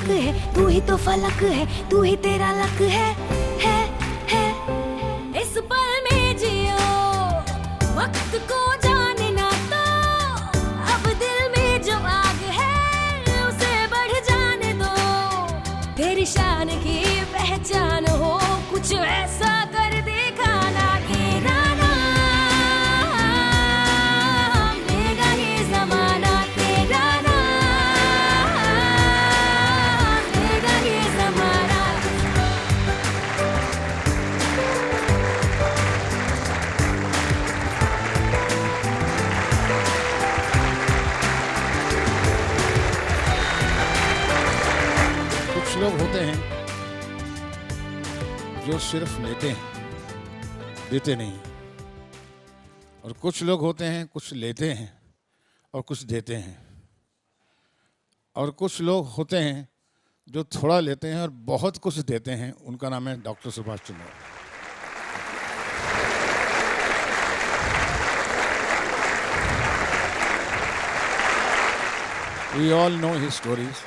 फलक है, तू ही तो फलक है, तू ही तेरा लक है। इस पल में जियो, वक्त को जाने ना तो, अब दिल में जो आग है उसे बढ़ जाने दो। तेरी शान की पहचान हो, कुछ ऐसा कर दिखाना कि नाना लेगा ये जमाना, तेरा नाम लेगा ये जमाना। कुछ लोग होते हैं जो सिर्फ लेते हैं, देते नहीं। और कुछ लोग होते हैं कुछ लेते हैं और कुछ देते हैं। और कुछ लोग होते हैं जो थोड़ा लेते हैं और बहुत कुछ देते हैं। उनका नाम है doctor Subhash Chandra. We all know his stories.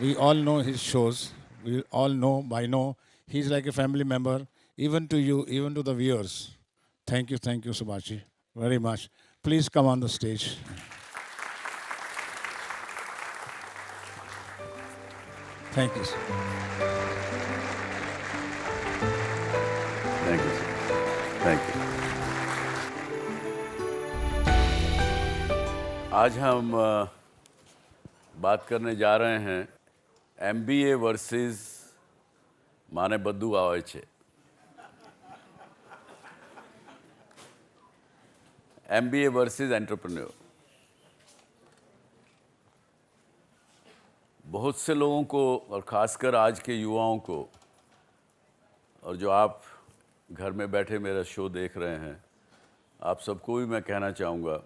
We all know his shows. We all know by now he's like a family member, even to you, even to the viewers. Thank you, Subhashi, very much. Please come on the stage. Thank you, sir. Thank you, sir. Thank you. आज हम बात करने जा रहे हैं MBA versus माने बद्दू आवे छे। MBA versus entrepreneur. बहुत से लोगों को और ख़ासकर आज के युवाओं को, और जो आप घर में बैठे मेरा शो देख रहे हैं, आप सबको भी मैं कहना चाहूँगा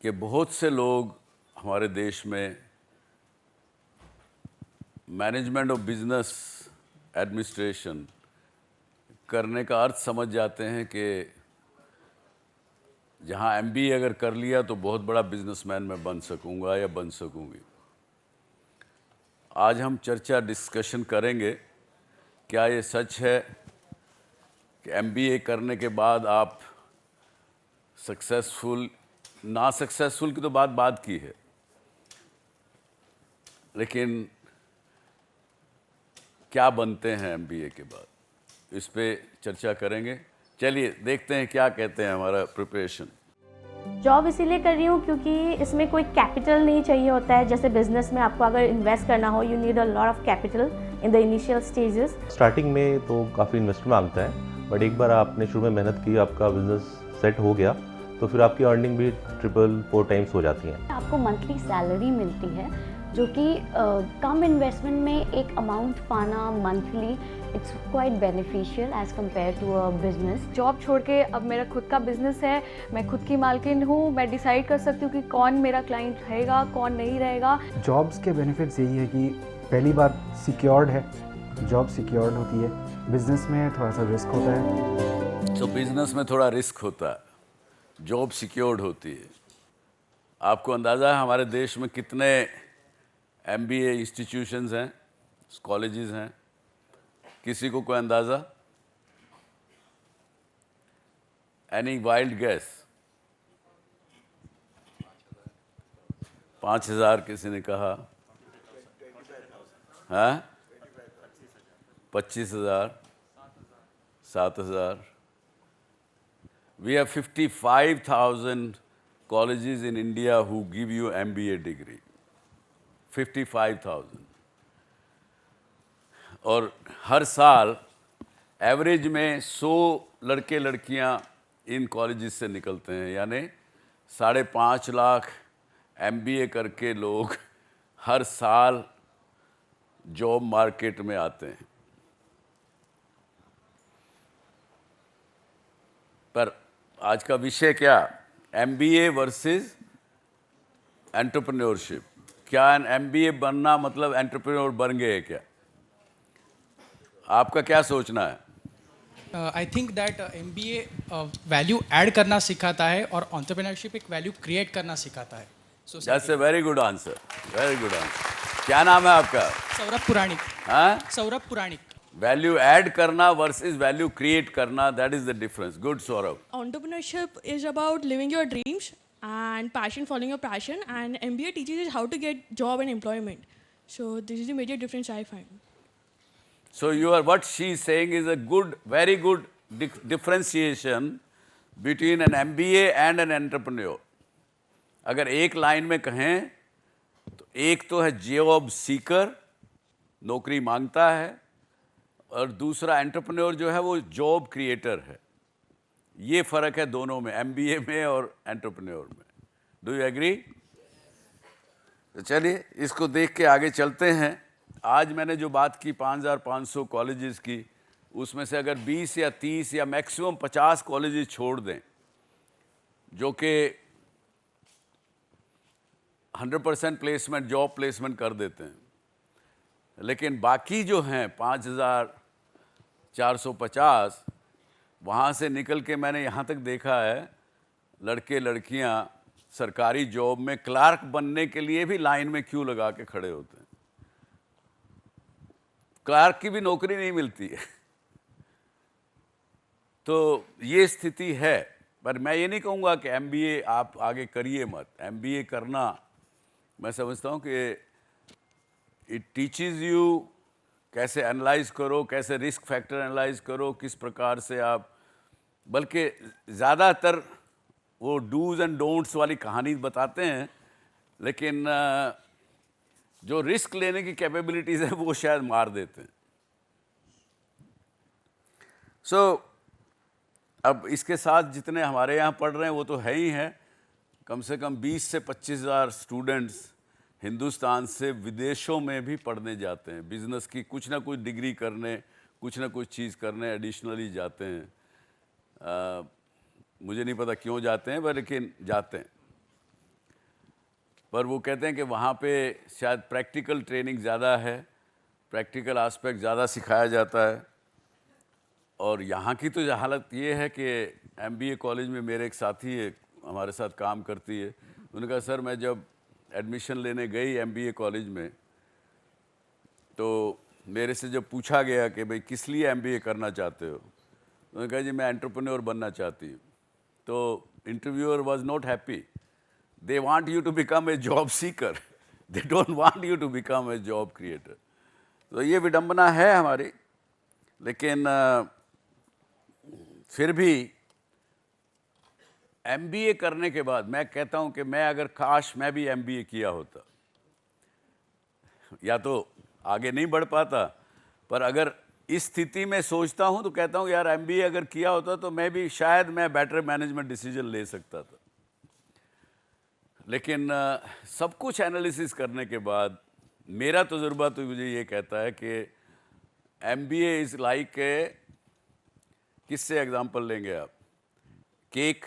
कि बहुत से लोग हमारे देश में मैनेजमेंट ऑफ बिजनेस एडमिनिस्ट्रेशन करने का अर्थ समझ जाते हैं कि जहाँ MBA अगर कर लिया तो बहुत बड़ा बिजनेसमैन मैं बन सकूँगा या बन सकूँगी। आज हम चर्चा डिस्कशन करेंगे, क्या ये सच है कि MBA करने के बाद आप सक्सेसफुल, ना सक्सेसफुल की तो बात की है, लेकिन क्या बनते हैं MBA के बाद, इस पे चर्चा करेंगे। चलिए देखते हैं क्या कहते हैं हमारा प्रिपरेशन। जॉब इसीलिए कर रही हूँ क्योंकि इसमें कोई कैपिटल नहीं चाहिए होता है। जैसे बिजनेस में आपको अगर इन्वेस्ट करना हो, you need a lot of capital in the initial stages. Starting में तो काफ़ी इन्वेस्टमेंट मांगता है, बट एक बार आपने शुरू में मेहनत की, आपका बिजनेस सेट हो गया, तो फिर आपकी अर्निंग भी 3-4 टाइम्स हो जाती है। आपको मंथली सैलरी मिलती है, जो कि कम इन्वेस्टमेंट में एक अमाउंट पाना monthly, it's quite beneficial as compare to a business. Job छोड़ के अब मेरा खुद का बिजनेस है, मैं खुद की मालकिन हूँ, मैं डिसाइड कर सकती हूँ कि कौन मेरा क्लाइंट रहेगा, कौन नहीं रहेगा। जॉब्स के बेनिफिट्स यही है कि पहली बात सिक्योर्ड है, जॉब सिक्योर्ड होती है। बिजनेस में थोड़ा सा रिस्क होता है। तो बिजनेस में थोड़ा रिस्क होता है, जॉब सिक्योर्ड होती है। आपको अंदाज़ा है हमारे देश में कितने MBA इंस्टीट्यूशंस हैं, कॉलेजेस हैं? किसी को कोई अंदाज़ा? Any wild gas? 5,000 किसी ने कहा, हाँ 25,000, 7,000। We have 55,000 colleges in India who give you MBA degree. 55,000। और हर साल एवरेज में 100 लड़के लड़कियां इन कॉलेजेस से निकलते हैं, यानी 5.5 लाख MBA करके लोग हर साल जॉब मार्केट में आते हैं। पर आज का विषय क्या? MBA versus entrepreneurship. क्या MBA बनना मतलब एंटरप्रेन्योर बन गए क्या? आपका क्या सोचना है? I think that MBA value add करना सिखाता है और एंटरप्रेन्योरशिप एक वैल्यू क्रिएट करना सिखाता है। That's a very good answer, very good answer. क्या नाम है आपका? सौरभ पुराणिक। हाँ, सौरभ पुराणिक। वैल्यू ऐड करना वर्सेस वैल्यू क्रिएट करना, that is the difference. Good Saurabh. Entrepreneurship is about living your dreams and passion, following your passion, and MBA teaches you how to get job and employment. So this is the major difference I find. So what she is saying is a good, very good differentiation between an MBA and an entrepreneur. अगर एक line में कहें तो एक तो है job seeker, नौकरी मांगता है, और दूसरा एंटरप्रेन्योर जो है वो जॉब क्रिएटर है. ये फ़र्क है दोनों में, MBA में और एंटरप्रेन्योर में. Do you agree? तो चलिए इसको देख के आगे चलते हैं. आज मैंने जो बात की 5,500 कॉलेजेस की, उसमें से अगर 20 या 30 या मैक्सिमम 50 कॉलेजेस छोड़ दें जो कि 100% प्लेसमेंट, जॉब प्लेसमेंट कर देते हैं, लेकिन बाकी जो हैं 5,450, वहाँ से निकल के मैंने यहाँ तक देखा है लड़के लड़कियाँ सरकारी जॉब में क्लार्क बनने के लिए भी लाइन में क्यू लगा के खड़े होते हैं. क्लार्क की भी नौकरी नहीं मिलती है. तो ये स्थिति है. पर मैं ये नहीं कहूँगा कि MBA आप आगे करिए मत. MBA करना मैं समझता हूँ कि इट टीचेस यू कैसे एनालाइज करो, कैसे रिस्क फैक्टर एनालाइज करो, किस प्रकार से आप, बल्कि ज़्यादातर वो डूज एंड डोंट्स वाली कहानी बताते हैं, लेकिन जो रिस्क लेने की कैपेबिलिटीज़ है वो शायद मार देते हैं. अब इसके साथ जितने हमारे यहाँ पढ़ रहे हैं वो तो है ही हैं. कम से कम 20 से 25,000 स्टूडेंट्स हिंदुस्तान से विदेशों में भी पढ़ने जाते हैं. बिजनेस की कुछ ना कुछ डिग्री करने, कुछ ना कुछ चीज़ करने एडिशनली जाते हैं. मुझे नहीं पता क्यों जाते हैं, पर लेकिन जाते हैं. पर वो कहते हैं कि वहाँ पे शायद प्रैक्टिकल ट्रेनिंग ज़्यादा है, प्रैक्टिकल आस्पेक्ट ज़्यादा सिखाया जाता है. और यहाँ की तो हालत ये है कि MBA कॉलेज में मेरे एक साथी है, हमारे साथ काम करती है. उन्होंने कहा सर मैं जब एडमिशन लेने गई MBA कॉलेज में तो मेरे से जब पूछा गया कि भाई किस लिए MBA करना चाहते हो, उन्होंने कहा जी मैं एंटरप्रेन्योर बनना चाहती हूँ. तो interviewer was not happy. They want you to become a job seeker, they don't want you to become a job creator. तो ये विडंबना है हमारी. लेकिन फिर भी MBA करने के बाद मैं कहता हूँ कि मैं अगर काश मैं भी MBA किया होता, या तो आगे नहीं बढ़ पाता, पर अगर इस स्थिति में सोचता हूँ तो कहता हूँ यार MBA अगर किया होता तो मैं भी शायद मैं बेटर मैनेजमेंट डिसीजन ले सकता था. लेकिन सब कुछ एनालिसिस करने के बाद मेरा तजुर्बा तो मुझे ये कहता है कि MBA इज़ लाइक ए, किससे एग्जांपल लेंगे आप? केक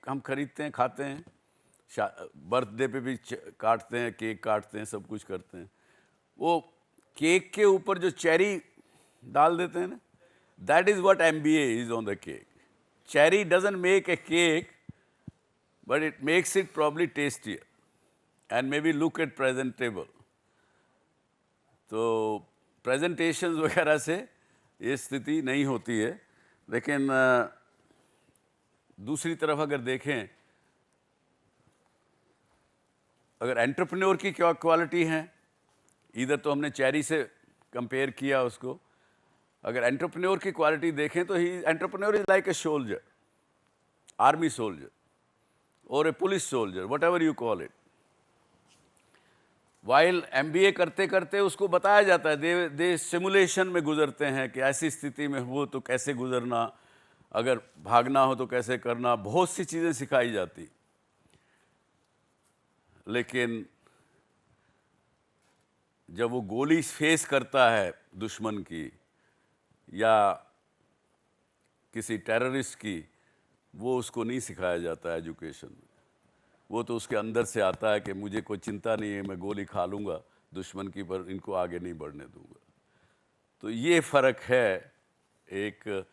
हम खरीदते हैं, खाते हैं, बर्थडे पे भी काटते हैं, केक काटते हैं, सब कुछ करते हैं. वो केक के ऊपर जो चेरी डाल देते हैं ना, that is what MBA is on the cake. Cherry doesn't make a cake, but it makes it probably tastier and maybe look at presentable. तो presentations वगैरह से ये स्थिति नहीं होती है. लेकिन दूसरी तरफ अगर देखें, अगर एंटरप्रेन्योर की क्या क्वालिटी हैं, इधर तो हमने चेरी से कंपेयर किया उसको. अगर एंटरप्रेन्योर की क्वालिटी देखें तो ही entrepreneur is like a soldier, army soldier और a police soldier, whatever you call it. While MBA करते करते उसको बताया जाता है, दे सिमुलेशन में गुजरते हैं कि ऐसी स्थिति में हो तो कैसे गुजरना, अगर भागना हो तो कैसे करना, बहुत सी चीज़ें सिखाई जाती. लेकिन जब वो गोली फेस करता है दुश्मन की या किसी टेररिस्ट की, वो उसको नहीं सिखाया जाता एजुकेशन में. वो तो उसके अंदर से आता है कि मुझे कोई चिंता नहीं है, मैं गोली खा लूँगा दुश्मन की, पर इनको आगे नहीं बढ़ने दूँगा. तो ये फ़र्क है एक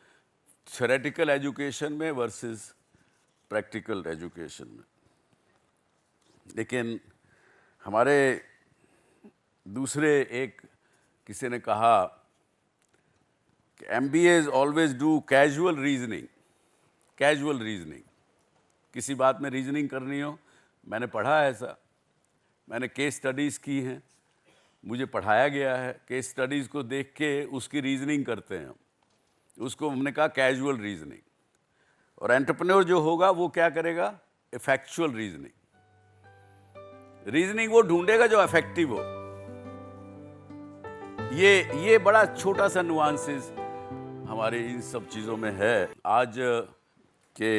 थ्योरेटिकल एजुकेशन में वर्सेस प्रैक्टिकल एजुकेशन में. लेकिन हमारे दूसरे एक किसी ने कहा कि MBAs always do casual reasoning. Casual reasoning, किसी बात में रीजनिंग करनी हो, मैंने पढ़ा है ऐसा, मैंने केस स्टडीज़ की हैं, मुझे पढ़ाया गया है, केस स्टडीज़ को देख के उसकी रीजनिंग करते हैं, उसको हमने कहा कैजुअल रीजनिंग। और एंटरप्रेन्योर जो होगा वो क्या करेगा? Effectual reasoning. रीजनिंग वो ढूंढेगा जो इफेक्टिव हो। ये बड़ा छोटा सा नुआंसेस हमारे इन सब चीज़ों में है। आज के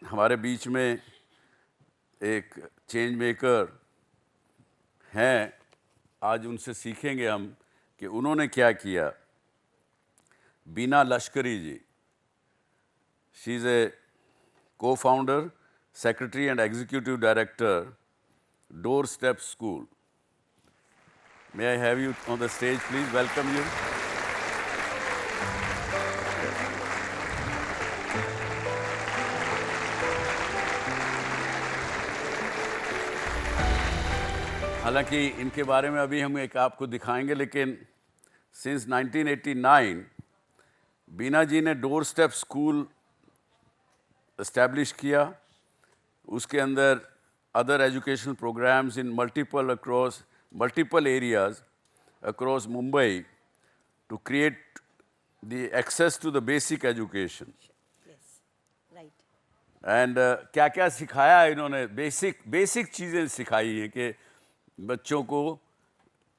हमारे बीच में एक चेंज मेकर हैं, आज उनसे सीखेंगे हम कि उन्होंने क्या किया। Bina Lashkari ji, she is a co-founder, secretary and executive director, Doorstep School. May I have you on the stage, please? Welcome you. हालांकि इनके बारे में अभी हम एक आपको दिखाएंगे, लेकिन सिंस 1989 बीना जी ने डोर स्टेप स्कूल इस्टेब्लिश किया। उसके अंदर other educational programmes in multiple areas across Mumbai to create the access to the basic education. And क्या क्या सिखाया है इन्होंने? बेसिक चीज़ें सिखाई हैं कि बच्चों को,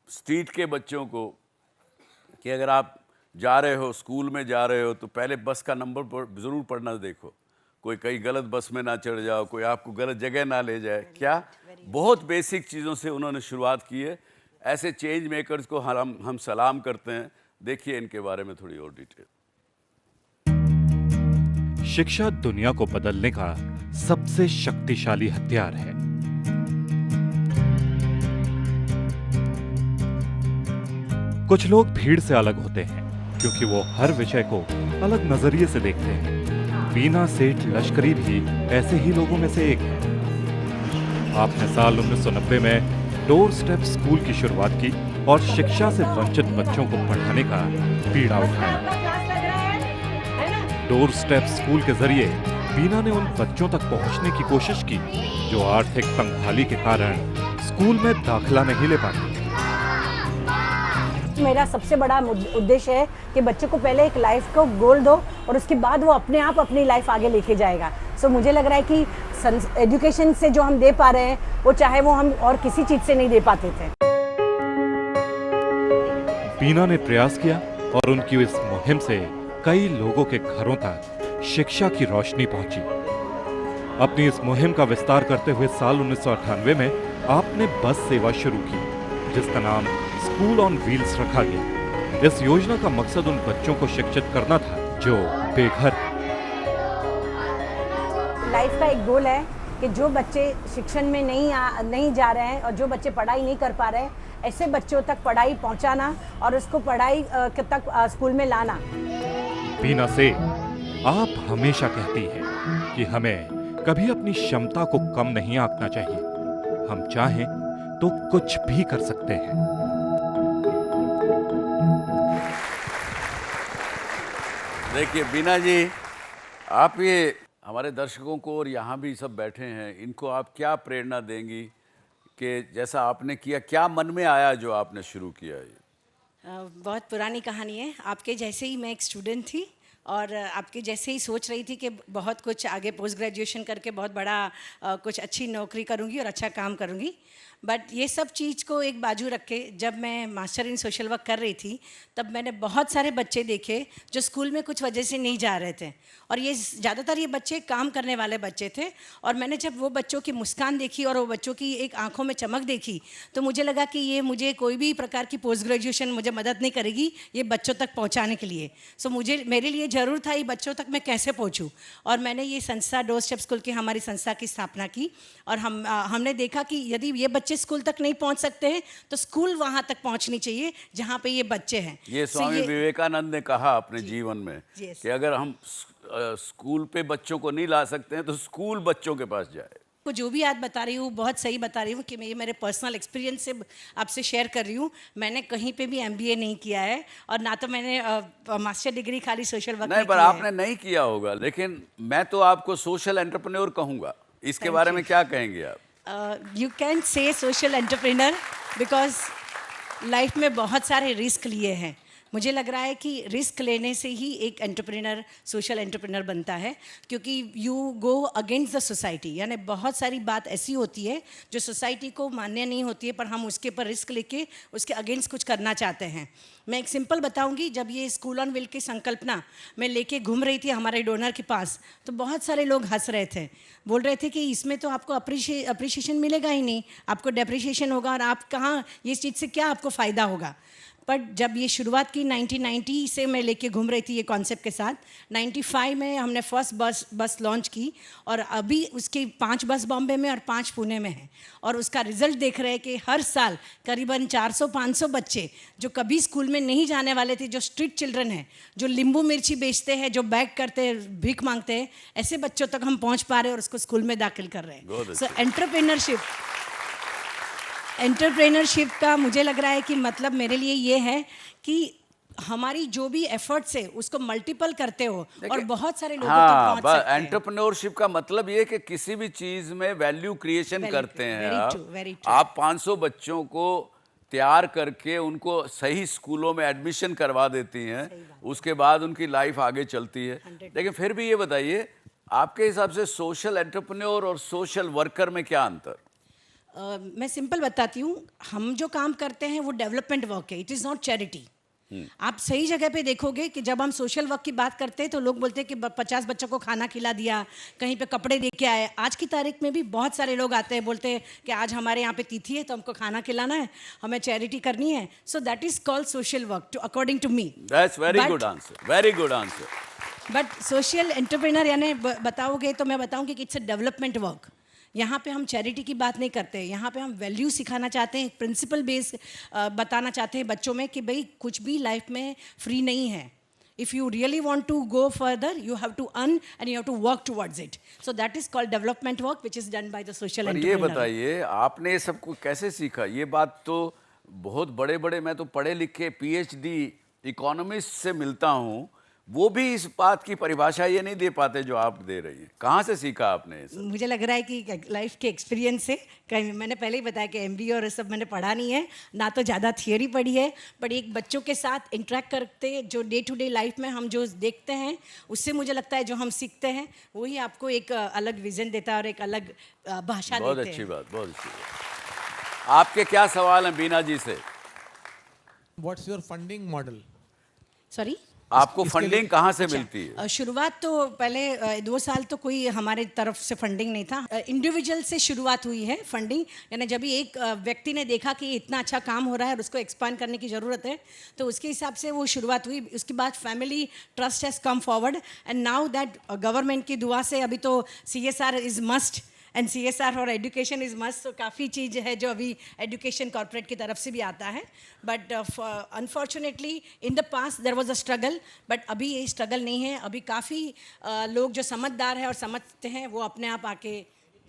स्ट्रीट के बच्चों को, कि अगर आप जा रहे हो, स्कूल में जा रहे हो, तो पहले बस का नंबर ज़रूर पढ़ना देखो, कोई कहीं गलत बस में ना चढ़ जाओ, कोई आपको गलत जगह ना ले जाए। क्या बहुत बेसिक चीज़ों से उन्होंने शुरुआत की है। ऐसे चेंज मेकर्स को हम सलाम करते हैं। देखिए इनके बारे में थोड़ी और डिटेल। शिक्षा दुनिया को बदलने का सबसे शक्तिशाली हथियार है। कुछ लोग भीड़ से अलग होते हैं क्योंकि वो हर विषय को अलग नजरिए से देखते हैं। बीना सेठ लश्करी भी ऐसे ही लोगों में से एक है। आपने साल 1990 में डोर स्टेप स्कूल की शुरुआत की और शिक्षा से वंचित बच्चों को पढ़ाने का बीड़ा उठाया। डोर स्टेप स्कूल के जरिए बीना ने उन बच्चों तक पहुंचने की कोशिश की जो आर्थिक तंगहाली के कारण स्कूल में दाखिला नहीं ले पाते। मेरा सबसे बड़ा उद्देश्य है कि बच्चे को पहले एक लाइफ को गोल दो और उसके बाद वो अपने आप अपनी लाइफ आगे लेके जाएगा। सो मुझे लग रहा है कि एजुकेशन से जो हम दे पा रहे हैं वो चाहे वो हम और किसी चीज से नहीं दे पाते थे। बीना ने प्रयास किया और उनकी इस मुहिम से कई लोगों के घरों तक शिक्षा की रोशनी पहुंची। अपनी इस मुहिम का विस्तार करते हुए साल 1998 में आपने बस सेवा शुरू की जिसका नाम स्कूल ऑन व्हील्स रखा गया। इस योजना का मकसद उन बच्चों को शिक्षित करना था जो बेघर। लाइफ का एक गोल है कि जो बच्चे शिक्षण में नहीं जा रहे हैं और जो बच्चे पढ़ाई नहीं कर पा रहे हैं, ऐसे बच्चों तक पढ़ाई पहुंचाना और उसको पढ़ाई तक स्कूल में लाना। बीना से आप हमेशा कहती हैं कि हमें कभी अपनी क्षमता को कम नहीं आंकना चाहिए। हम चाहें तो कुछ भी कर सकते हैं। देखिए बीना जी, आप ये हमारे दर्शकों को और यहाँ भी सब बैठे हैं, इनको आप क्या प्रेरणा देंगी कि जैसा आपने किया, क्या मन में आया जो आपने शुरू किया? ये बहुत पुरानी कहानी है। आपके जैसे ही मैं एक स्टूडेंट थी और आपके जैसे ही सोच रही थी कि बहुत कुछ आगे पोस्ट ग्रेजुएशन करके बहुत बड़ा कुछ अच्छी नौकरी करूँगी और अच्छा काम करूँगी। बट ये सब चीज़ को एक बाजू रख के जब मैं मास्टर इन सोशल वर्क कर रही थी तब मैंने बहुत सारे बच्चे देखे जो स्कूल में कुछ वजह से नहीं जा रहे थे और ये ज़्यादातर ये बच्चे काम करने वाले बच्चे थे। और मैंने जब वो बच्चों की मुस्कान देखी और वो बच्चों की एक आंखों में चमक देखी तो मुझे लगा कि ये मुझे कोई भी प्रकार की पोस्ट ग्रेजुएशन मुझे मदद नहीं करेगी ये बच्चों तक पहुँचाने के लिए। सो मेरे लिए ज़रूर था ये बच्चों तक मैं कैसे पहुँचूँ। और मैंने ये संस्था डोर स्टेप स्कूल की हमारी संस्था की स्थापना की और हमने देखा कि यदि ये बच्चे स्कूल तक नहीं पहुंच सकते हैं तो स्कूल वहां तक पहुंचनी चाहिए जहां पे ये बच्चे हैं। ये स्वामी विवेकानंद ने कहा अपने जीवन में कि अगर हम स्कूल पे बच्चों को नहीं ला सकते हैं तो स्कूल बच्चों के पास जाए। को जो भी आज बता रही हूँ बहुत सही बता रही हूँ कि मैं ये मेरे पर्सनल एक्सपीरियंस से आपसे शेयर कर रही हूँ। मैंने कहीं पे भी MBA नहीं किया है और ना तो मैंने मास्टर डिग्री खाली सोशल वर्क नहीं, पर आपने नहीं किया होगा, लेकिन मैं तो आपको सोशल एंटरप्रेन्योर कहूँगा। इसके बारे में क्या कहेंगे आप? You can say social entrepreneur because life में बहुत सारे रिस्क लिए हैं। मुझे लग रहा है कि रिस्क लेने से ही एक एंटरप्रेन्योर सोशल एंटरप्रेन्योर बनता है, क्योंकि you go against the society. यानी बहुत सारी बात ऐसी होती है जो सोसाइटी को मान्य नहीं होती है, पर हम उसके ऊपर रिस्क लेके उसके अगेंस्ट कुछ करना चाहते हैं। मैं एक सिंपल बताऊंगी, जब ये स्कूल ऑन व्हील की संकल्पना मैं लेके घूम रही थी हमारे डोनर के पास, तो बहुत सारे लोग हंस रहे थे, बोल रहे थे कि इसमें तो आपको अप्रिशिएशन मिलेगा ही नहीं, आपको डेप्रिशिएशन होगा और आप कहाँ ये चीज़ से क्या आपको फ़ायदा होगा। पर जब ये शुरुआत की 1990 से मैं लेके घूम रही थी ये कॉन्सेप्ट के साथ, 95 में हमने फर्स्ट बस लॉन्च की और अभी उसकी 5 बस बॉम्बे में और 5 पुणे में है। और उसका रिजल्ट देख रहे हैं कि हर साल करीबन 400-500 बच्चे जो कभी स्कूल में नहीं जाने वाले थे, जो स्ट्रीट चिल्ड्रन हैं, जो नींबू मिर्ची बेचते हैं, जो बैग करते हैं, भीख मांगते हैं, ऐसे बच्चों तक हम पहुँच पा रहे हैं और उसको स्कूल में दाखिल कर रहे हैं। सो एंटरप्रेन्योरशिप का मुझे लग रहा है कि मतलब मेरे लिए ये है कि हमारी जो भी एफर्ट्स है उसको मल्टीपल करते हो और बहुत सारे लोगों तक पहुंच सकते हैं। एंटरप्रेन्योरशिप का मतलब ये कि किसी भी चीज में वैल्यू क्रिएशन करते हैं आप 500 बच्चों को तैयार करके उनको सही स्कूलों में एडमिशन करवा देती हैं, उसके बाद उनकी लाइफ आगे चलती है। लेकिन फिर भी ये बताइए, आपके हिसाब से सोशल एंटरप्रेन्योर और सोशल वर्कर में क्या अंतर? मैं सिंपल बताती हूँ, हम जो काम करते हैं वो डेवलपमेंट वर्क है, इट इज़ नॉट चैरिटी। आप सही जगह पे देखोगे कि जब हम सोशल वर्क की बात करते हैं तो लोग बोलते हैं कि 50 बच्चों को खाना खिला दिया, कहीं पे कपड़े दे के आए। आज की तारीख में भी बहुत सारे लोग आते हैं, बोलते हैं कि आज हमारे यहाँ पे तिथि है तो हमको खाना खिलाना है, हमें चैरिटी करनी है। So that is called social work too according to me. That's very good answer, very good answer. But social entrepreneur यानी बताओगे तो मैं बताऊँगी कि इट्स अ डेवलपमेंट वर्क। यहाँ पे हम चैरिटी की बात नहीं करते, यहाँ पे हम वैल्यू सिखाना चाहते हैं, प्रिंसिपल बेस बताना चाहते हैं बच्चों में कि भाई कुछ भी लाइफ में फ्री नहीं है। If you really want to go further you have to earn and you have to work towards it. So that is called development work which is done by the social entrepreneur. ये बताइए, आपने ये सब को कैसे सीखा? ये बात तो बहुत बड़े बड़े, मैं तो पढ़े लिखे PhD इकोनॉमिस्ट से मिलता हूँ, वो भी इस बात की परिभाषा ये नहीं दे पाते जो आप दे रही हैं। कहाँ से सीखा आपने ये सब? मुझे लग रहा है कि लाइफ के एक्सपीरियंस से। कहीं मैंने पहले ही बताया कि MBA और सब मैंने पढ़ा नहीं है, ना तो ज़्यादा थियोरी पढ़ी है, पर एक बच्चों के साथ इंटरेक्ट करते जो डे टू डे लाइफ में हम जो देखते हैं उससे मुझे लगता है जो हम सीखते हैं वही आपको एक अलग विजन देता है और एक अलग भाषा देते हैं। बहुत अच्छी बात, बहुत अच्छी बात। आपके क्या सवाल हैं बीना जी से? What's your funding model? Sorry, आपको फंडिंग कहाँ से मिलती है? शुरुआत तो पहले 2 साल तो कोई हमारे तरफ से फंडिंग नहीं था, इंडिविजुअल से शुरुआत हुई है फंडिंग। यानी जब एक व्यक्ति ने देखा कि इतना अच्छा काम हो रहा है और उसको एक्सपांड करने की ज़रूरत है तो उसके हिसाब से वो शुरुआत हुई। उसके बाद family trust has come forward and now that government की दुआ से अभी तो CSR is must and CSR और एजुकेशन इज़ मस्ट। तो काफ़ी चीज़ है जो अभी एजुकेशन कॉर्पोरेट की तरफ से भी आता है। But unfortunately in the past there was a struggle, but अभी ये स्ट्रगल नहीं है। अभी काफ़ी लोग जो समझदार हैं और समझते हैं वो अपने आप आके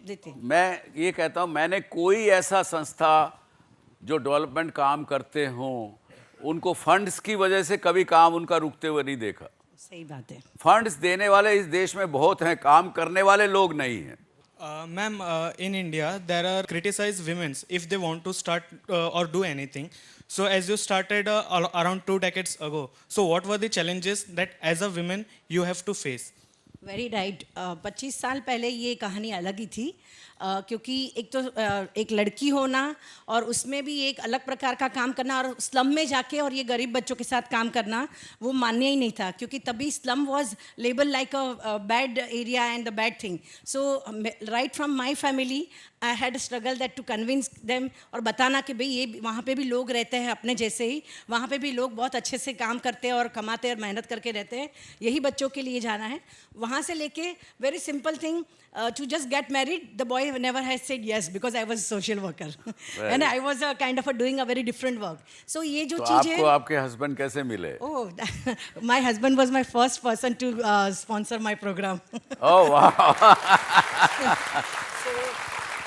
देते हैं। मैं ये कहता हूँ, मैंने कोई ऐसा संस्था जो डेवलपमेंट काम करते हों उनको फंड्स की वजह से कभी काम उनका रुकते हुए नहीं देखा। सही बात है। फंड्स देने वाले इस देश में बहुत हैं, काम करने वाले लोग नहीं हैं। Ma'am, in India, there are criticized women if they want to start or do anything. So, as you started around 2 decades ago, so what were the challenges that as a woman you have to face? Very right. 25 साल पहले ये कहानी अलग ही थी, क्योंकि एक तो एक लड़की होना और उसमें भी एक अलग प्रकार का काम करना और स्लम में जाके और ये गरीब बच्चों के साथ काम करना वो मान्य ही नहीं था, क्योंकि तभी slum was label like a bad area and the bad thing. So right from my family I had struggle that to convince them और बताना कि भाई ये वहाँ पे भी लोग रहते हैं अपने जैसे ही, वहाँ पे भी लोग बहुत अच्छे से काम करते हैं और कमाते और मेहनत करके रहते हैं, यही बच्चों के लिए जाना है। वहाँ से लेके very simple thing to just get married, the boy never has said yes because I was a social worker and I was a kind of doing a very different work. So ये जो चीज़ है, आपको आपके husband कैसे मिले? Oh, my husband was my first person to sponsor my program. Oh wow! So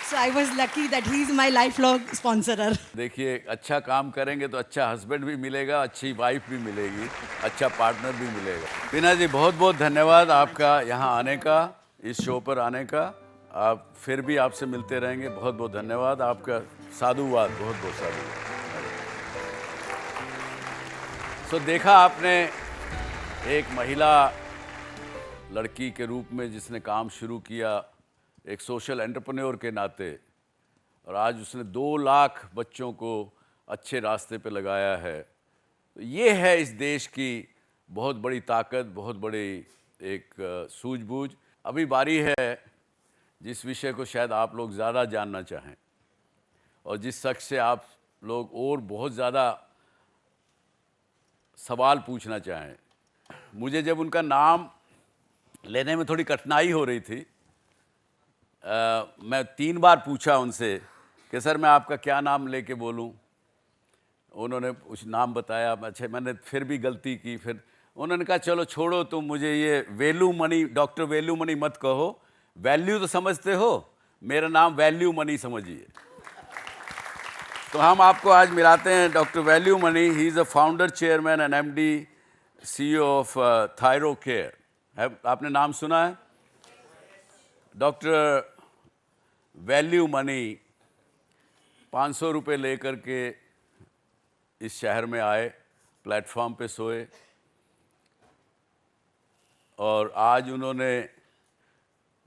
So I was lucky that he is my lifelong sponsorer. देखिए, अच्छा काम करेंगे तो अच्छा हस्बैंड भी मिलेगा, अच्छी वाइफ भी मिलेगी, अच्छा पार्टनर भी मिलेगा। बीना जी, बहुत बहुत धन्यवाद आपका यहाँ आने का, इस शो पर आने का। आप फिर भी आपसे मिलते रहेंगे। बहुत बहुत धन्यवाद आपका। साधुवाद, बहुत बहुत साधुवाद। सो देखा आपने एक महिला लड़की के रूप में जिसने काम शुरू किया एक सोशल एंटरप्रेन्योर के नाते, और आज उसने 2 लाख बच्चों को अच्छे रास्ते पे लगाया है। तो ये है इस देश की बहुत बड़ी ताकत, बहुत बड़ी एक सूझबूझ। अभी बारी है जिस विषय को शायद आप लोग ज़्यादा जानना चाहें और जिस शख्स से आप लोग और बहुत ज़्यादा सवाल पूछना चाहें। मुझे जब उनका नाम लेने में थोड़ी कठिनाई हो रही थी, मैं 3 बार पूछा उनसे कि सर मैं आपका क्या नाम लेके बोलूं। उन्होंने उस नाम बताया। अच्छा, मैंने फिर भी गलती की। फिर उन्होंने कहा चलो छोड़ो, तुम मुझे ये value money, doctor value money मत कहो, वैल्यू तो समझते हो, मेरा नाम वैल्यू मनी समझिए। तो हम आपको आज मिलाते हैं doctor value money. He is a founder, chairman and MD CEO of thyro care. आपने नाम सुना है? डॉक्टर वैल्यू मनी 500 रुपये लेकर के इस शहर में आए, प्लेटफॉर्म पे सोए, और आज उन्होंने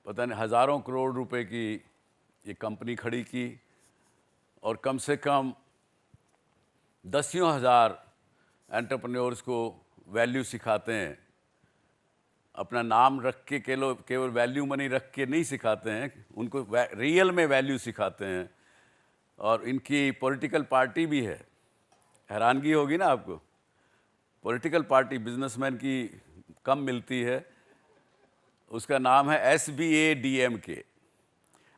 पता नहीं हज़ारों करोड़ रुपए की ये कंपनी खड़ी की, और कम से कम 10 हज़ार एंटरप्रेन्योर्स को वैल्यू सिखाते हैं। अपना नाम रख के केवल वैल्यू मनी रख के नहीं सिखाते हैं, उनको रियल में वैल्यू सिखाते हैं। और इनकी पॉलिटिकल पार्टी भी है। हैरानगी होगी ना आपको, पॉलिटिकल पार्टी बिजनेसमैन की कम मिलती है। उसका नाम है SBA-DMK।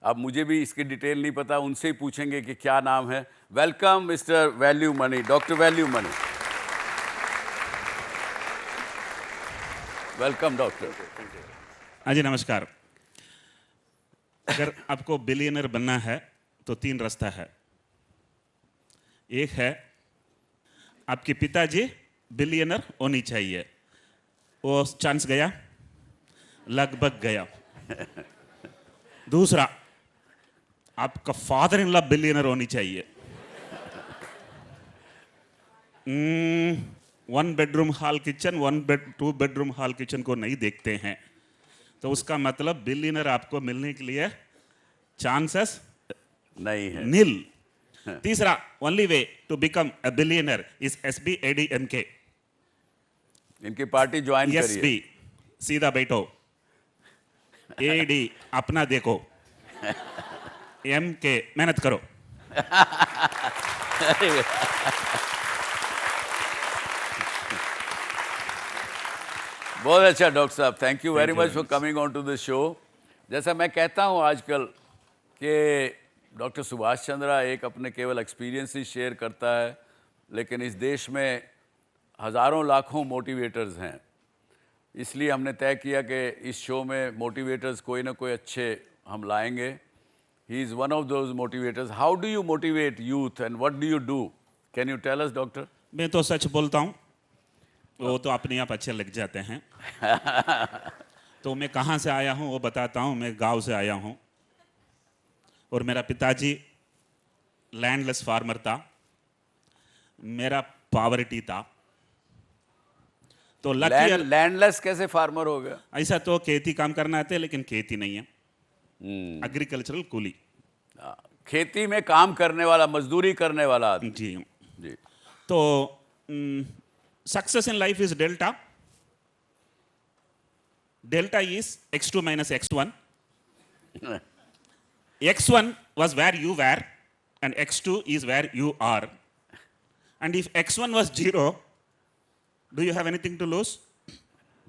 अब मुझे भी इसकी डिटेल नहीं पता, उनसे ही पूछेंगे कि क्या नाम है। Welcome mister value money, doctor value money. Welcome doctor. हाँ जी, नमस्कार। अगर आपको बिलियनर बनना है तो 3 रास्ता है। एक है आपके पिताजी बिलियनर होनी चाहिए, वो चांस गया, लगभग गया। दूसरा, आपका फादर इन लॉ बिलियनर होनी चाहिए। 1 bedroom hall kitchen, 2 bedroom hall kitchen को नहीं देखते हैं, तो उसका मतलब बिलियनर आपको मिलने के लिए चांसेस नहीं है, नील। तीसरा, only way to become a billionaire is SBA-DMK। इनकी पार्टी ज्वाइन करिए। SB सीधा बैठो, AD अपना देखो, MK मेहनत करो। बहुत अच्छा डॉक्टर साहब, thank you very much for coming on to this show. जैसा मैं कहता हूँ आजकल कि डॉक्टर सुभाष चंद्रा एक अपने केवल एक्सपीरियंस ही शेयर करता है, लेकिन इस देश में हज़ारों लाखों मोटिवेटर्स हैं। इसलिए हमने तय किया कि इस शो में मोटिवेटर्स कोई ना कोई अच्छे हम लाएंगे। He is one of those motivators. How do you motivate youth and what do you do? Can you tell us doctor? मैं तो सच बोलता हूँ, वो तो अपने आप अच्छे लग जाते हैं। तो मैं कहाँ से आया हूँ वो बताता हूँ। मैं गांव से आया हूँ और मेरा पिताजी लैंडलेस फार्मर था, मेरा पॉवर्टी था। तो लैंडलेस कैसे फार्मर हो गया? ऐसा तो खेती काम करना आते, लेकिन खेती नहीं है, एग्रीकल्चरल कूली। खेती में काम करने वाला, मजदूरी करने वाला आदमी। जी जी। तो success in life is delta. Delta is x2 minus x1. x1 was where you were and x2 is where you are. And if x1 was 0, do you have anything to lose?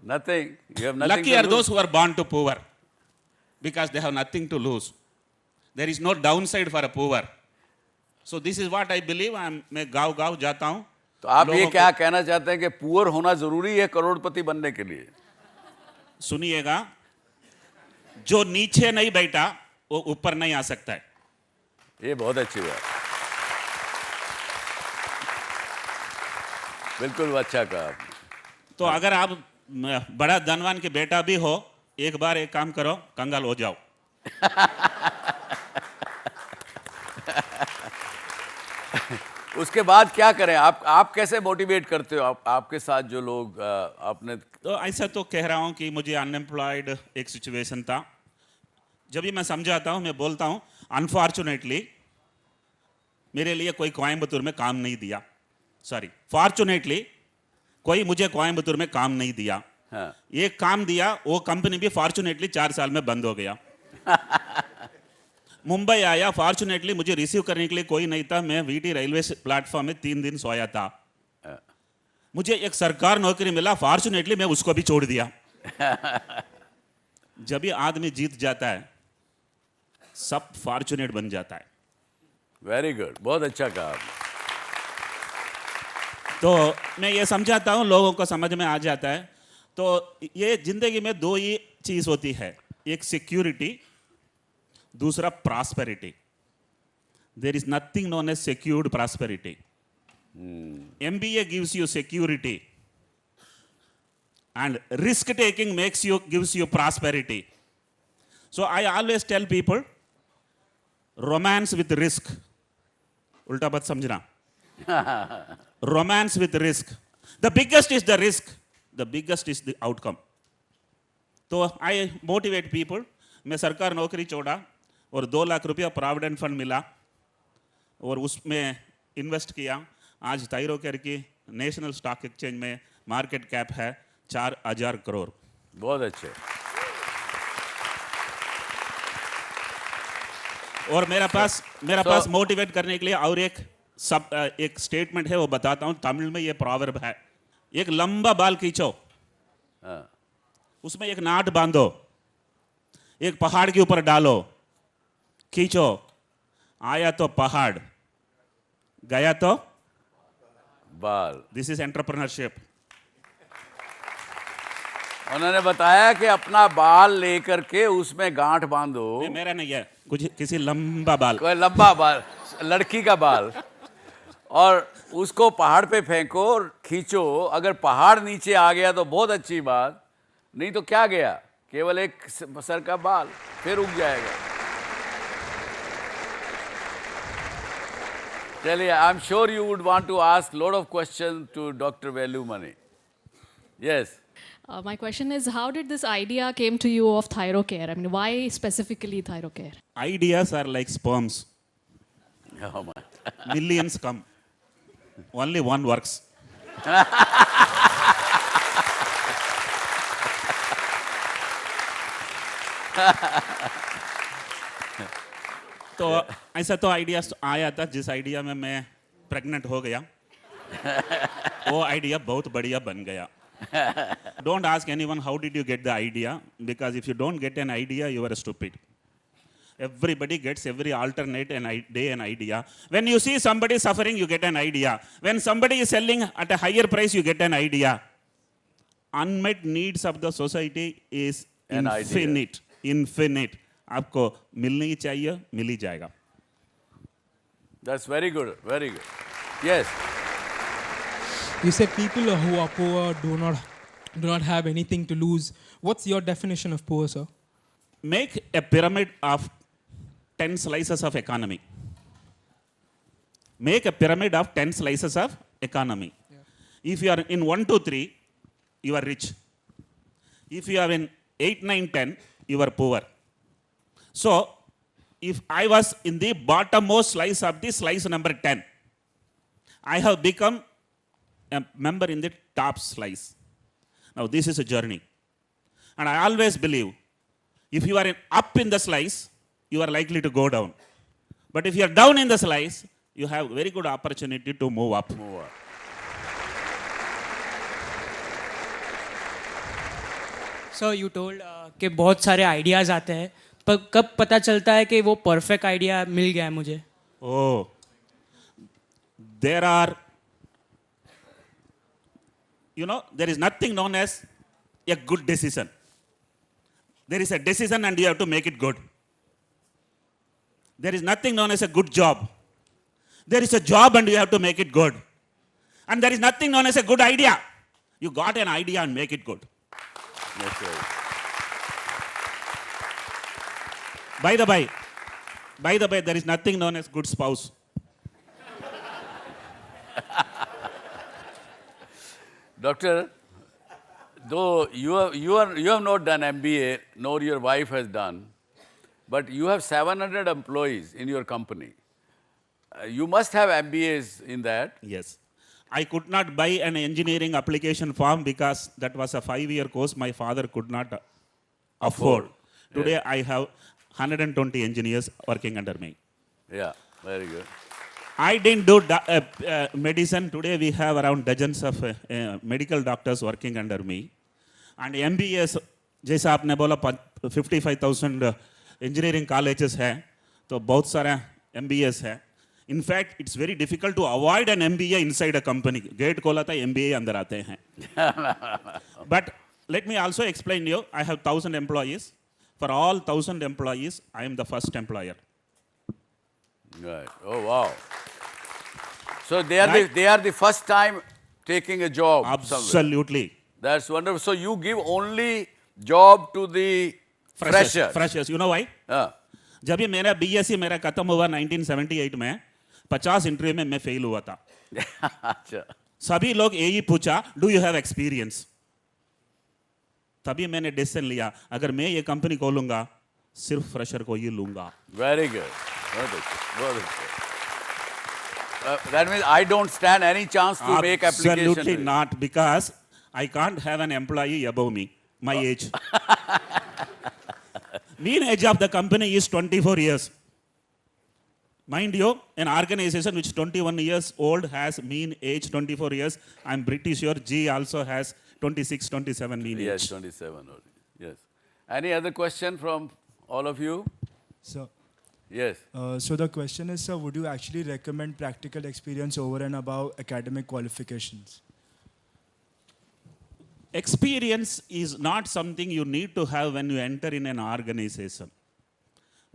Nothing. You have nothing. Lucky are those who are born to poor because they have nothing to lose. There is no downside for a poor. So this is what I believe. मैं गाँव जाता हूँ। तो आप ये क्या कहना चाहते हैं कि पुअर होना जरूरी है करोड़पति बनने के लिए? सुनिएगा, जो नीचे नहीं बैठा वो ऊपर नहीं आ सकता है। ये बहुत अच्छी बात, बिल्कुल अच्छा कहा आपने। तो अगर आप बड़ा धनवान के बेटा भी हो, एक बार एक काम करो, कंगाल हो जाओ। उसके बाद क्या करें? आप कैसे मोटिवेट करते हो? आपके साथ जो लोग आपने तो ऐसा तो कह रहा हूं कि मुझे अनएम्प्लॉयड एक सिचुएशन था। जब भी मैं समझाता हूं, मैं बोलता हूं अनफॉर्चुनेटली मेरे लिए कोई कोयम्बतूर में काम नहीं दिया, सॉरी फॉर्चुनेटली कोई मुझे कोयम्बतूर में काम नहीं दिया। हाँ। एक काम दिया, वो कंपनी भी फॉर्चुनेटली 4 साल में बंद हो गया। मुंबई आया, फॉर्चुनेटली मुझे रिसीव करने के लिए कोई नहीं था। मैं वीटी रेलवे प्लेटफॉर्म में 3 दिन सोया था। मुझे एक सरकार नौकरी मिला, फॉर्चुनेटली मैं उसको भी छोड़ दिया। जब भी आदमी जीत जाता है, सब फॉर्चुनेट बन जाता है। वेरी गुड, बहुत अच्छा कहा आपने। तो मैं ये समझाता हूँ, लोगों को समझ में आ जाता है। तो ये जिंदगी में 2 ही चीज होती है, एक सिक्योरिटी, दूसरा prosperity. There is nothing known as secured prosperity. MBA gives you security and risk taking gives you prosperity. So I always tell people, romance with risk. Ulta baat samjhna. Romance with risk. The biggest is the risk, the biggest is the outcome. तो I motivate people. मैं सरकार नौकरी छोड़ा और 2 लाख रुपया provident fund मिला और उसमें इन्वेस्ट किया। आज थायरोकेयर की नेशनल स्टॉक एक्सचेंज में मार्केट कैप है 4000 करोड़। बहुत अच्छे। और मेरा पास मोटिवेट करने के लिए और एक स्टेटमेंट है, वो बताता हूं। तमिल में ये प्रोवर्ब है, एक लंबा बाल खींचो, उसमें एक नाट बांधो, एक पहाड़ के ऊपर डालो, खींचो, आया तो पहाड़, गया तो बाल। This is entrepreneurship. उन्होंने बताया कि अपना बाल लेकर के उसमें गांठ बांधो। मेरा नहीं है, कुछ किसी लंबा बाल, कोई लंबा बाल, लड़की का बाल, और उसको पहाड़ पे फेंको और खींचो। अगर पहाड़ नीचे आ गया तो बहुत अच्छी बात, नहीं तो क्या गया, केवल एक सर का बाल, फिर उग जाएगा। चलिए, I am sure you would want to ask lot of question to doctor Velumani. Yes. My question is, how did this idea came to you of ThyroCare? I mean, why specifically ThyroCare? Ideas are like sperms. Oh my. Millions come. Only one works. तो ऐसा तो idea आया था, जिस idea में मैं pregnant हो गया, वो आइडिया बहुत बढ़िया बन गया। Don't ask anyone how did you get the idea, because if you don't get an idea, you are stupid. Everybody gets every alternate day an idea. When you see somebody suffering, you get an idea. When somebody is selling at a higher price, you get an idea. Unmet needs of the society is infinite. Infinite. आपको मिलनी ही चाहिए, मिल ही जाएगा। That's very good, very good. Yes. You said people who are poor do not have anything to lose. What's your definition of poor, sir? Make a pyramid of 10 slices of economy. Make a pyramid of 10 slices of economy. Yeah. If you are in 1, 2, 3, you are rich. If you are in 8, 9, 10, you are poor. So, if I was in the bottommost slice of the slice number 10, I have become a member in the top slice. Now, this is a journey. And I always believe, if you are up in the slice, you are likely to go down. But if you are down in the slice, you have very good opportunity to move up. Move up. So you told कि बहुत सारे ideas आते हैं, पर कब पता चलता है कि वो परफेक्ट आइडिया मिल गया है मुझे? Oh, there are, there is nothing known as a good decision. There is a decision and you have to make it good. There is nothing known as a good job. There is a job and you have to make it good. And there is nothing known as a good idea. You got an idea and make it good. That's right. By the way, there is nothing known as good spouse. Doctor, though you have not done MBA, nor your wife has done, but you have 700 employees in your company. You must have MBAs in that. Yes. I could not buy an engineering application form because that was a 5-year course my father could not afford. Today Yes. I have 120 engineers working under me. Yeah, very good. I didn't do medicine. Today we have around dozens of medical doctors working under me. And MBAs, जैसा आपने बोला 55,000 engineering colleges हैं, तो बहुत सारा MBAs है. In fact, it's very difficult to avoid an MBA inside a company. Gate खोला था MBA अंदर आते हैं. But let me also explain you. I have 1,000 employees. For all 1,000 employees, I am the first employer. Right. Oh wow. So they are the first time taking a job. Absolutely. Somewhere. That's wonderful. So you give only job to the freshers. Freshers. You know why? जब ये मेरा BSc मेरा खत्म हुआ 1978 में 50 interview में मैं fail हुआ था. अच्छा. सभी लोग यही पूछा, डू यू हैव एक्सपीरियंस? तभी मैंने डिसीजन लिया, अगर मैं ये कंपनी खोलूंगा सिर्फ फ्रेशर को ही लूंगा. Very good. That means I don't stand any chance to make application. Absolutely not, because I can't have an employee above me, my age. Mean age of the company is 24 years. Mind you, an organization which 21 years old has mean age 24 years. I'm pretty sure G also has 26, 27 mean age. Yes, 27 already. Yes. Any other question from all of you? Sir. Yes. So the question is, sir, would you actually recommend practical experience over and above academic qualifications? Experience is not something you need to have when you enter in an organization.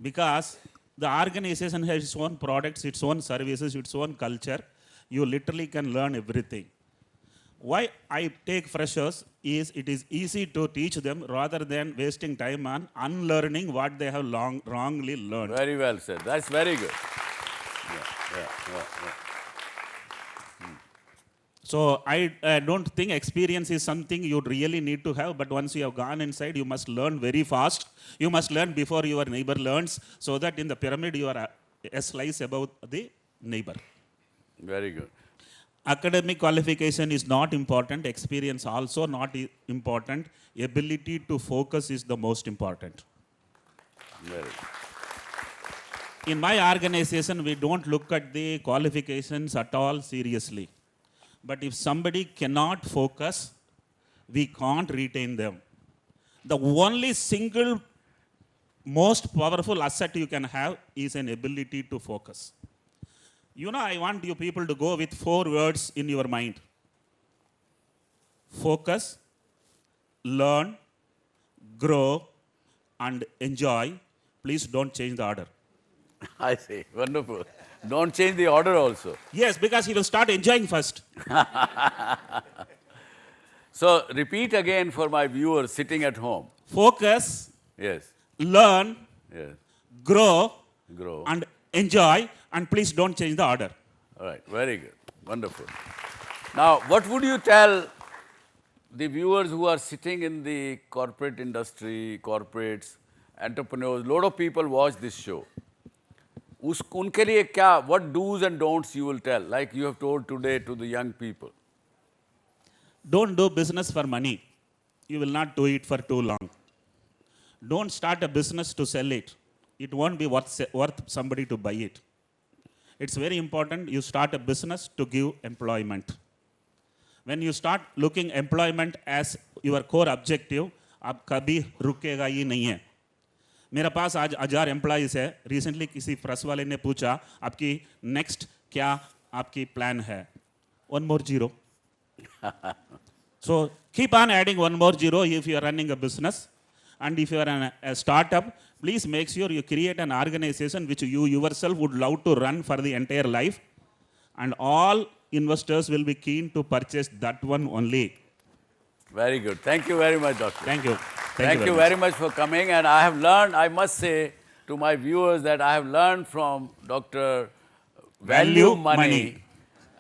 Because the organization has its own products, its own services, its own culture. You literally can learn everything. Why I take freshers is it is easy to teach them rather than wasting time on unlearning what they have wrongly learned. Very well said. That's very good. So I don't think experience is something you really need to have, but once you have gone inside, you must learn very fast. You must learn before your neighbor learns, so that in the pyramid you are a slice above the neighbor. Very good. Academic qualification is not important. Experience also not important. Ability to focus is the most important. Very good. In my organization, we don't look at the qualifications at all seriously. But if somebody cannot focus, we can't retain them. The only single most powerful asset you can have is an ability to focus. You know, I want you people to go with 4 words in your mind. Focus, learn, grow, and enjoy. Please don't change the order. I see. Wonderful. Don't change the order also. Yes, because he will start enjoying first. So repeat again for my viewers sitting at home. Focus. Yes. Learn. Yes. Grow. Grow. And enjoy. And please don't change the order. All right. Very good. Wonderful. Now, what would you tell the viewers who are sitting in the corporate industry, corporates, entrepreneurs? A lot of people watch this show. उनके लिए क्या, what do's and don'ts you will tell, like you have told today to the young people? Don't do business for money. You will not do it for too long. Don't start a business to sell it. It won't be worth somebody to buy it. It's very important you start a business to give employment. When you start looking employment as your core objective, आप कभी रुकेगा ही नहीं है. मेरे पास आज 1000 employees है. Recently किसी press वाले ने पूछा आपकी नेक्स्ट क्या आपकी प्लान है? 1 more 0. So keep on adding 1 more 0 if you are running a business. And if you are a startup, please make sure you create an organization which you yourself would love to run for the entire life. And all investors will be keen to purchase that one only. Very good. Thank you very much, Doctor. Thank you. Thank you very much for coming. And I have learned, I must say to my viewers, that I have learned from Dr. Value Money.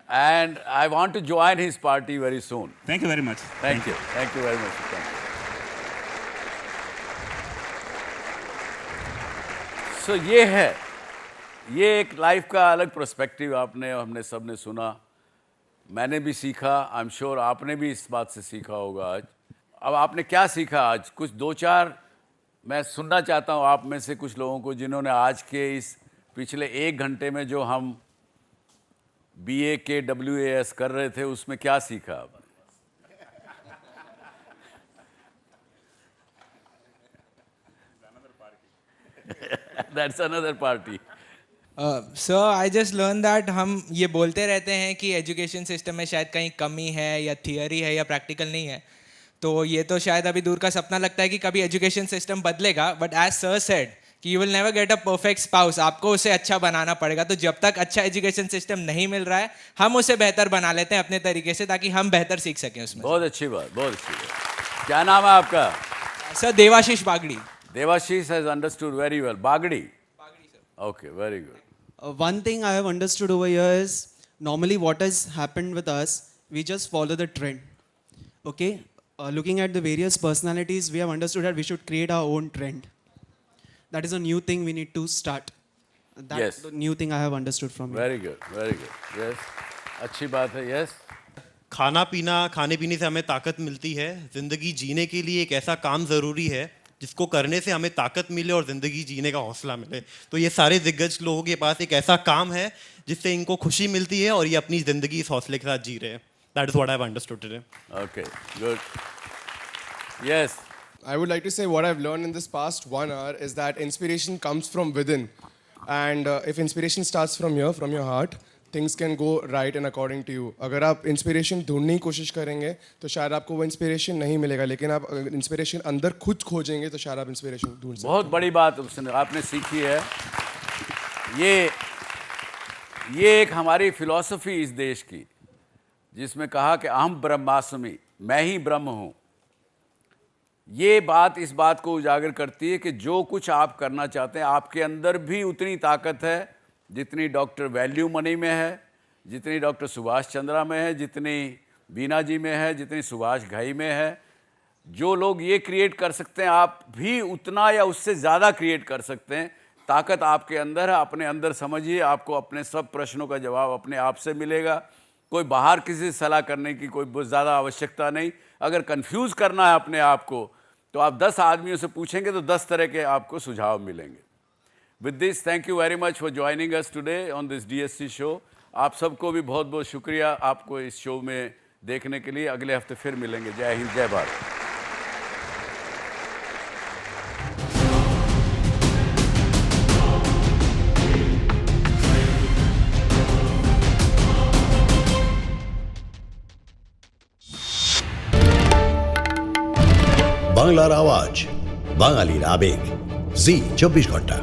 And I want to join his party very soon. Thank you very much. Thank you. Thank you very much for coming. So ये है, ये एक life का अलग perspective आपने हमने सब ने सुना, मैंने भी सीखा, आई एम श्योर आपने भी इस बात से सीखा होगा आज। अब आपने क्या सीखा आज? कुछ दो चार मैं सुनना चाहता हूँ आप में से कुछ लोगों को जिन्होंने आज के इस पिछले 1 घंटे में जो हम BA के WAS कर रहे थे उसमें क्या सीखा आपने? That's another party. Sir I just learn that हम ये बोलते रहते हैं कि एजुकेशन सिस्टम में शायद कहीं कमी है या थियरी है या प्रैक्टिकल नहीं है, तो ये तो शायद अभी दूर का सपना लगता है कि कभी एजुकेशन सिस्टम बदलेगा, बट एज सर सेड कि you will never get a perfect spouse, आपको उसे अच्छा बनाना पड़ेगा। तो जब तक अच्छा एजुकेशन सिस्टम नहीं मिल रहा है हम उसे बेहतर बना लेते हैं अपने तरीके से ताकि हम बेहतर सीख सकें उसमें। बहुत अच्छी बात, बहुत अच्छी बात। क्या नाम है आपका? Sir Devashish Bagri. Devashish has understood very well. Bagdi? Bagdi, sir. Okay, very good. One thing I have understood over here is normally what has happened with us, we just follow the trend. Okay? Looking at the various personalities, we have understood that we should create our own trend. That is a new thing we need to start. That's Yes. the new thing I have understood from you. Very good, very good. Yes. अच्छी बात है, yes. खाना पीना, खाने पीने से हमें ताकत मिलती है। ज़िंदगी जीने के लिए एक ऐसा काम ज़रूरी है जिसको करने से हमें ताकत मिले और ज़िंदगी जीने का हौसला मिले। तो ये सारे दिग्गज लोगों के पास एक ऐसा काम है जिससे इनको खुशी मिलती है और ये अपनी ज़िंदगी इस हौसले के साथ जी रहे हैं। That is what I have understood today. Okay, good. Yes. I would like to say what I've learned in this past 1 hour is that inspiration comes from within. And if inspiration starts from here, from your heart, things can go right and according to you. अगर आप inspiration ढूंढने की कोशिश करेंगे तो शायद आपको वो inspiration नहीं मिलेगा, लेकिन आप inspiration अंदर खुद खोजेंगे तो शायद आप inspiration ढूंढ सकते हैं। बहुत बड़ी बात आपने सीखी है। ये एक हमारी फिलॉसफी इस देश की, जिसमें कहा कि अहम ब्रह्मास्मि, मैं ही ब्रह्म हूँ। ये बात इस बात को उजागर करती है कि जो कुछ आप करना चाहते हैं आपके अंदर भी उतनी ताकत है जितनी डॉक्टर वैल्यू मनी में है, जितनी डॉक्टर सुभाष चंद्रा में है, जितनी बीना जी में है, जितनी सुभाष घई में है। जो लोग ये क्रिएट कर सकते हैं आप भी उतना या उससे ज़्यादा क्रिएट कर सकते हैं। ताकत आपके अंदर है, अपने अंदर समझिए, आपको अपने सब प्रश्नों का जवाब अपने आप से मिलेगा। कोई बाहर किसी से सलाह करने की कोई बहुत ज़्यादा आवश्यकता नहीं। अगर कंफ्यूज करना है अपने आप को तो आप 10 आदमियों से पूछेंगे तो 10 तरह के आपको सुझाव मिलेंगे। With this thank you very much for joining us today on this DSC show. आप सबको भी बहुत बहुत शुक्रिया आपको इस शो में देखने के लिए। अगले हफ्ते फिर मिलेंगे। जय हिंद, जय भारत। বাংলার আওয়াজ, বাঙালির আবেগ, জি 24 ঘন্টা।